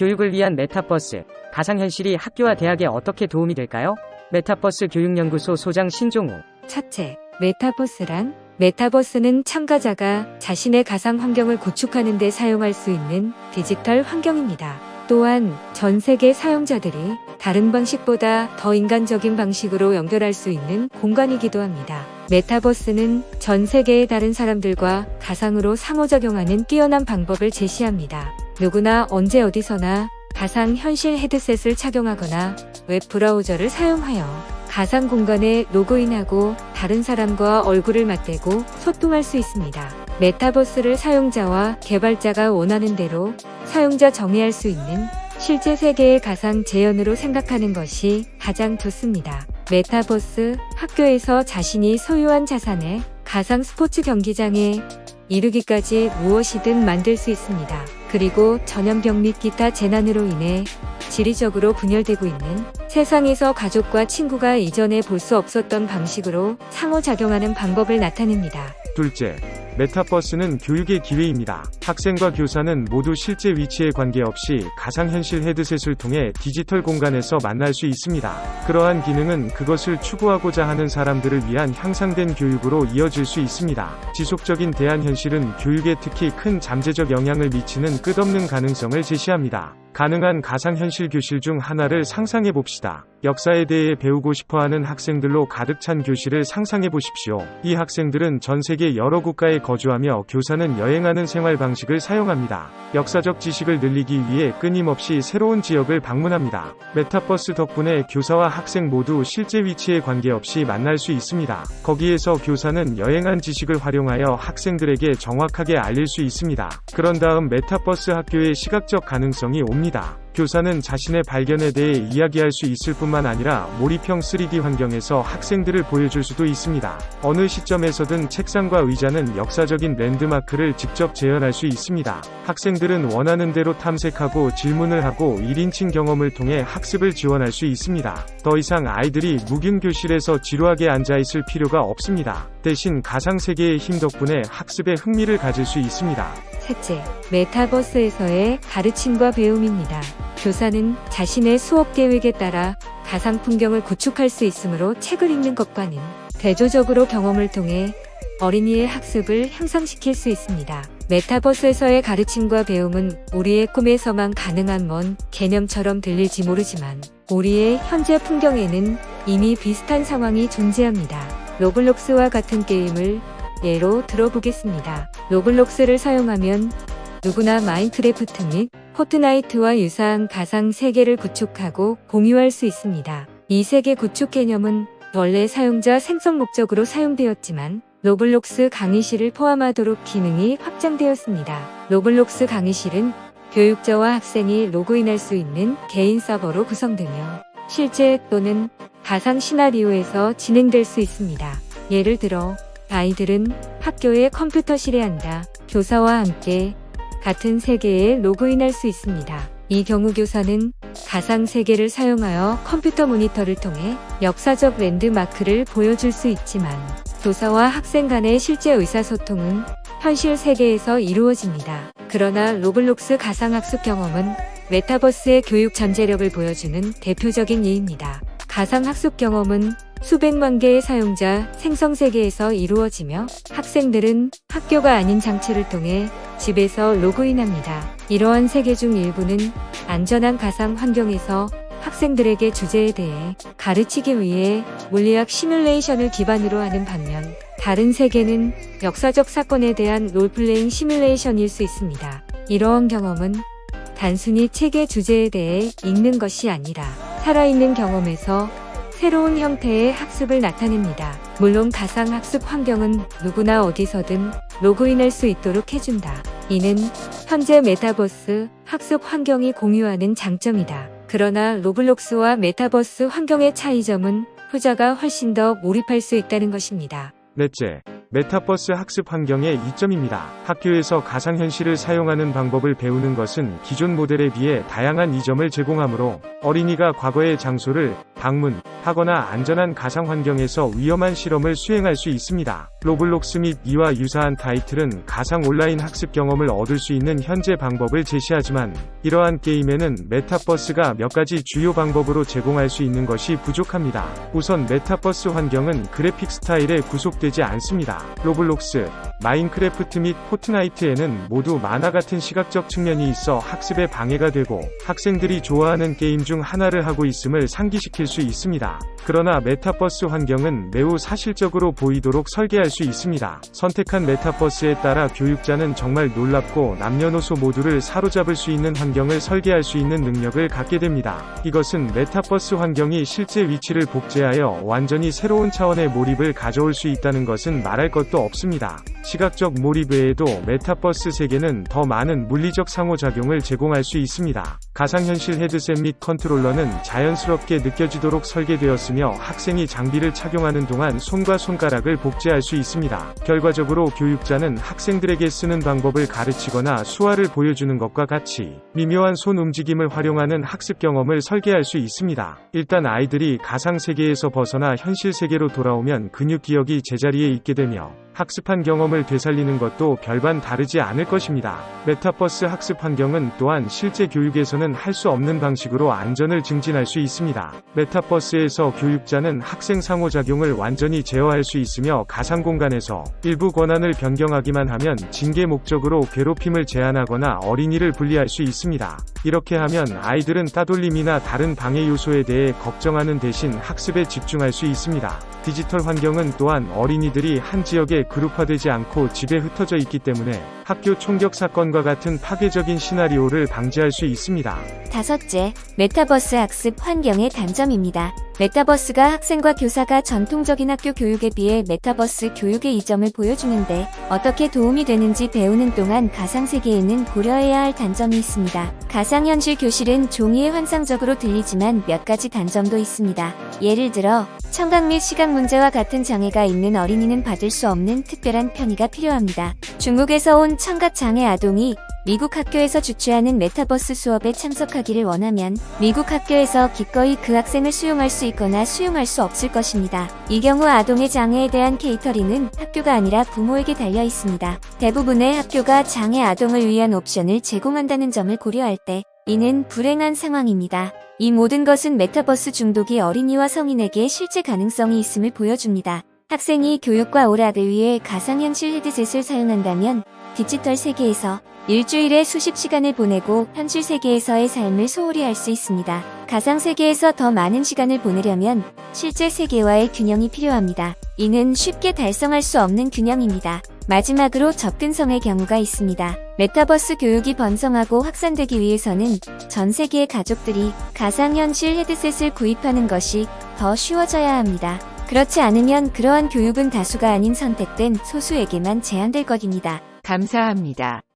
교육을 위한 메타버스, 가상현실이 학교와 대학에 어떻게 도움이 될까요? 메타버스 교육연구소 소장 신종우. 첫째, 메타버스는 참가자가 자신의 가상 환경을 구축하는 데 사용할 수 있는 디지털 환경입니다. 또한 전 세계 사용자들이 다른 방식보다 더 인간적인 방식으로 연결할 수 있는 공간이기도 합니다. 메타버스는 전 세계의 다른 사람들과 가상으로 상호작용하는 뛰어난 방법을 제시합니다. 누구나 언제 어디서나 가상 현실 헤드셋을 착용하거나 웹브라우저를 사용하여 가상 공간에 로그인하고 다른 사람과 얼굴을 맞대고 소통할 수 있습니다. 메타버스를 사용자와 개발자가 원하는 대로 사용자 정의할 수 있는 실제 세계의 가상 재현으로 생각하는 것이 가장 좋습니다. 메타버스, 학교에서 자신이 소유한 자산에 가상 스포츠 경기장에 이르기까지 무엇이든 만들 수 있습니다. 그리고 전염병 및 기타 재난으로 인해 지리적으로 분열되고 있는 세상에서 가족과 친구가 이전에 볼 수 없었던 방식으로 상호작용하는 방법을 나타냅니다. 둘째, 메타버스는 교육의 기회입니다. 학생과 교사는 모두 실제 위치에 관계없이 가상현실 헤드셋을 통해 디지털 공간에서 만날 수 있습니다. 그러한 기능은 그것을 추구하고자 하는 사람들을 위한 향상된 교육으로 이어질 수 있습니다. 지속적인 대안현실은 교육에 특히 큰 잠재적 영향을 미치는 끝없는 가능성을 제시합니다. 가능한 가상현실 교실 중 하나를 상상해 봅시다. 역사에 대해 배우고 싶어하는 학생들로 가득 찬 교실을 상상해 보십시오. 이 학생들은 전 세계 여러 국가에 거주하며 교사는 여행하는 생활 방식을 사용합니다. 역사적 지식을 늘리기 위해 끊임없이 새로운 지역을 방문합니다. 메타버스 덕분에 교사와 학생 모두 실제 위치에 관계없이 만날 수 있습니다. 거기에서 교사는 여행한 지식을 활용하여 학생들에게 정확하게 알릴 수 있습니다. 그런 다음 메타버스 학교의 시각적 가능성이 옵니다. 교사는 자신의 발견에 대해 이야기할 수 있을 뿐만 아니라 몰입형 3D 환경에서 학생들을 보여줄 수도 있습니다. 어느 시점에서든 책상과 의자는 역사적인 랜드마크를 직접 재현할 수 있습니다. 학생들은 원하는 대로 탐색하고 질문을 하고 1인칭 경험을 통해 학습을 지원할 수 있습니다. 더 이상 아이들이 묵인 교실에서 지루하게 앉아있을 필요가 없습니다. 대신 가상세계의 힘 덕분에 학습에 흥미를 가질 수 있습니다. 셋째, 메타버스에서의 가르침과 배움입니다. 교사는 자신의 수업 계획에 따라 가상 풍경을 구축할 수 있으므로 책을 읽는 것과는 대조적으로 경험을 통해 어린이의 학습을 향상시킬 수 있습니다. 메타버스에서의 가르침과 배움은 우리의 꿈에서만 가능한 먼 개념처럼 들릴지 모르지만 우리의 현재 풍경에는 이미 비슷한 상황이 존재합니다. 로블록스와 같은 게임을 예로 들어보겠습니다. 로블록스를 사용하면 누구나 마인크래프트 및 포트나이트와 유사한 가상 세계를 구축하고 공유할 수 있습니다. 이 세계 구축 개념은 원래 사용자 생성 목적으로 사용되었지만 로블록스 강의실을 포함하도록 기능이 확장되었습니다. 로블록스 강의실은 교육자와 학생이 로그인할 수 있는 개인 서버로 구성되며 실제 또는 가상 시나리오에서 진행될 수 있습니다. 예를 들어 아이들은 학교의 컴퓨터실에 앉아 교사와 함께 같은 세계에 로그인할 수 있습니다. 이 경우 교사는 가상 세계를 사용하여 컴퓨터 모니터를 통해 역사적 랜드마크를 보여줄 수 있지만 교사와 학생 간의 실제 의사소통은 현실 세계에서 이루어집니다. 그러나 로블록스 가상학습 경험은 메타버스의 교육 전제력을 보여주는 대표적인 예입니다. 가상학습 경험은 수백만 개의 사용자 생성 세계에서 이루어지며 학생들은 학교가 아닌 장치를 통해 집에서 로그인합니다. 이러한 세계 중 일부는 안전한 가상 환경에서 학생들에게 주제에 대해 가르치기 위해 물리학 시뮬레이션을 기반으로 하는 반면 다른 세계는 역사적 사건에 대한 롤플레잉 시뮬레이션일 수 있습니다. 이러한 경험은 단순히 책의 주제에 대해 읽는 것이 아니라 살아있는 경험에서 새로운 형태의 학습을 나타냅니다. 물론 가상학습 환경은 누구나 어디서든 로그인할 수 있도록 해준다. 이는 현재 메타버스 학습 환경이 공유하는 장점이다. 그러나 로블록스와 메타버스 환경의 차이점은 후자가 훨씬 더 몰입할 수 있다는 것입니다. 넷째, 메타버스 학습 환경의 이점입니다. 학교에서 가상현실을 사용하는 방법을 배우는 것은 기존 모델에 비해 다양한 이점을 제공하므로 어린이가 과거의 장소를 방문, 하거나 안전한 가상 환경에서 위험한 실험을 수행할 수 있습니다. 로블록스 및 이와 유사한 타이틀은 가상 온라인 학습 경험을 얻을 수 있는 현재 방법을 제시하지만 이러한 게임에는 메타버스가 몇 가지 주요 방법으로 제공할 수 있는 것이 부족합니다. 우선 메타버스 환경은 그래픽 스타일에 구속되지 않습니다. 로블록스, 마인크래프트 및 포트나이트에는 모두 만화 같은 시각적 측면이 있어 학습에 방해가 되고 학생들이 좋아하는 게임 중 하나를 하고 있음을 상기시킬 수 있습니다. 그러나 메타버스 환경은 매우 사실적으로 보이도록 설계할 수 있습니다. 선택한 메타버스에 따라 교육자는 정말 놀랍고 남녀노소 모두를 사로잡을 수 있는 환경을 설계할 수 있는 능력을 갖게 됩니다. 이것은 메타버스 환경이 실제 위치를 복제하여 완전히 새로운 차원의 몰입을 가져올 수 있다는 것은 말할 것도 없습니다. 시각적 몰입 외에도 메타버스 세계는 더 많은 물리적 상호작용을 제공할 수 있습니다. 가상현실 헤드셋 및 컨트롤러는 자연스럽게 느껴지도록 설계되었으며 학생이 장비를 착용하는 동안 손과 손가락을 복제할 수 있습니다. 결과적으로 교육자는 학생들에게 쓰는 방법을 가르치거나 수화를 보여주는 것과 같이 미묘한 손 움직임을 활용하는 학습 경험을 설계할 수 있습니다. 일단 아이들이 가상 세계에서 벗어나 현실 세계로 돌아오면 근육 기억이 제자리에 있게 되며 학습한 경험을 되살리는 것도 별반 다르지 않을 것입니다. 메타버스 학습 환경은 또한 실제 교육에서는 할 수 없는 방식으로 안전을 증진할 수 있습니다. 메타버스에서 교육자는 학생 상호작용을 완전히 제어할 수 있으며 가상 공간에서 일부 권한을 변경하기만 하면 징계 목적으로 괴롭힘을 제한하거나 어린이를 분리할 수 있습니다. 이렇게 하면 아이들은 따돌림이나 다른 방해 요소에 대해 걱정하는 대신 학습에 집중할 수 있습니다. 디지털 환경은 또한 어린이들이 한 지역에 그룹화되지 않고 집에 흩어져 있기 때문에 학교 총격 사건과 같은 파괴적인 시나리오를 방지할 수 있습니다. 다섯째, 메타버스 학습 환경의 단점입니다. 메타버스가 학생과 교사가 전통적인 학교 교육에 비해 메타버스 교육의 이점을 보여주는데 어떻게 도움이 되는지 배우는 동안 가상세계에는 고려해야 할 단점이 있습니다. 가상현실 교실은 종이에 환상적으로 들리지만 몇 가지 단점도 있습니다. 예를 들어 청각 및 시각 문제와 같은 장애가 있는 어린이는 받을 수 없는 특별한 편의가 필요합니다. 중국에서 온 청각 장애 아동이 미국 학교에서 주최하는 메타버스 수업에 참석하기를 원하면 미국 학교에서 기꺼이 그 학생을 수용할 수 있거나 수용할 수 없을 것입니다. 이 경우 아동의 장애에 대한 케이터링은 학교가 아니라 부모에게 달려 있습니다. 대부분의 학교가 장애 아동을 위한 옵션을 제공한다는 점을 고려할 때 이는 불행한 상황입니다. 이 모든 것은 메타버스 중독이 어린이와 성인에게 실제 가능성이 있음을 보여줍니다. 학생이 교육과 오락을 위해 가상현실 헤드셋을 사용한다면 디지털 세계에서 일주일에 수십 시간을 보내고 현실 세계에서의 삶을 소홀히 할 수 있습니다. 가상 세계에서 더 많은 시간을 보내려면 실제 세계와의 균형이 필요합니다. 이는 쉽게 달성할 수 없는 균형입니다. 마지막으로 접근성의 경우가 있습니다. 메타버스 교육이 번성하고 확산되기 위해서는 전 세계의 가족들이 가상현실 헤드셋을 구입하는 것이 더 쉬워져야 합니다. 그렇지 않으면 그러한 교육은 다수가 아닌 선택된 소수에게만 제한될 것입니다. 감사합니다.